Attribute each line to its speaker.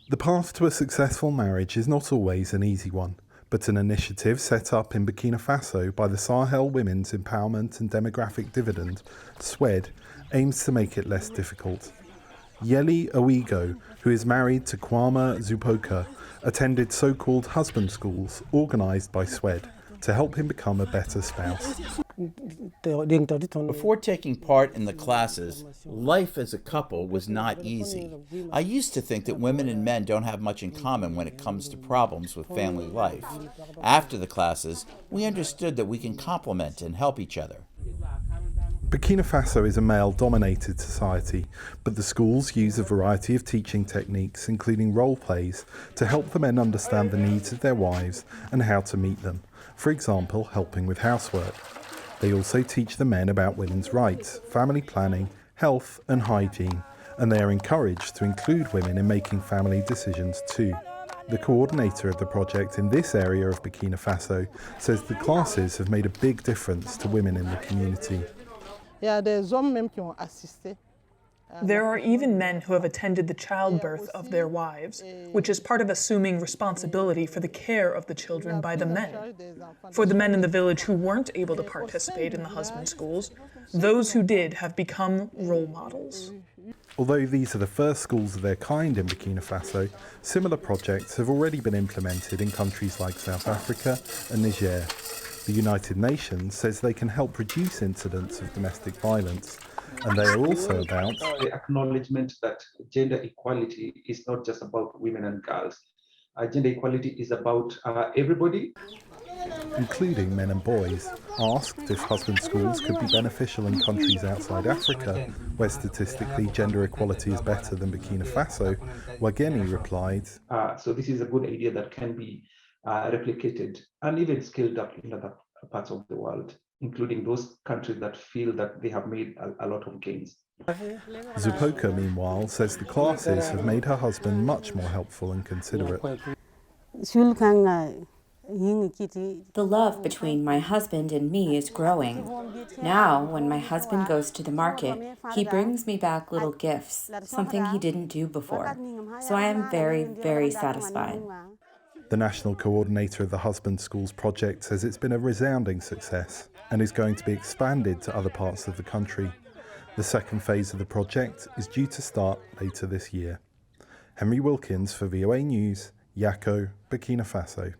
Speaker 1: The path to a successful marriage is not always an easy one, but an initiative set up in Burkina Faso by the Sahel Women's Empowerment and Demographic Dividend, SWED, aims to make it less difficult. Yeli Owigo, who is married to Kwame Zupoka, attended so-called husband schools organised by SWED to help him become a better spouse.
Speaker 2: Before taking part in the classes, life as a couple was not easy. I used to think that women and men don't have much in common when it comes to problems with family life. After the classes, we understood that we can complement and help each other.
Speaker 1: Burkina Faso is a male-dominated society, but the schools use a variety of teaching techniques, including role plays, to help the men understand the needs of their wives and how to meet them. For example, helping with housework. They also teach the men about women's rights, family planning, health and hygiene, and they are encouraged to include women in making family decisions too. The coordinator of the project in this area of Burkina Faso says the classes have made a big difference to women in the community.
Speaker 3: There are even men who have attended the childbirth of their wives, which is part of assuming responsibility for the care of the children by the men. For the men in the village who weren't able to participate in the husband schools, those who did have become role models.
Speaker 1: Although these are the first schools of their kind in Burkina Faso, similar projects have already been implemented in countries like South Africa and Niger. The United Nations says they can help reduce incidents of domestic violence, and they are also about
Speaker 4: the acknowledgement that gender equality is not just about women and girls. Gender equality is about everybody,
Speaker 1: including men and boys. Asked if husband schools could be beneficial in countries outside Africa, where statistically gender equality is better than Burkina Faso, Wageni replied,
Speaker 4: so this is a good idea that can be replicated and even scaled up in other parts of the world, including those countries that feel that they have made a lot of gains.
Speaker 1: Zupoka, meanwhile, says the classes have made her husband much more helpful and considerate.
Speaker 5: The love between my husband and me is growing. Now, when my husband goes to the market, he brings me back little gifts, something he didn't do before. So I am very, very satisfied.
Speaker 1: The national coordinator of the Husband Schools project says it's been a resounding success and is going to be expanded to other parts of the country. The second phase of the project is due to start later this year. Henry Wilkins for VOA News, Yako, Burkina Faso.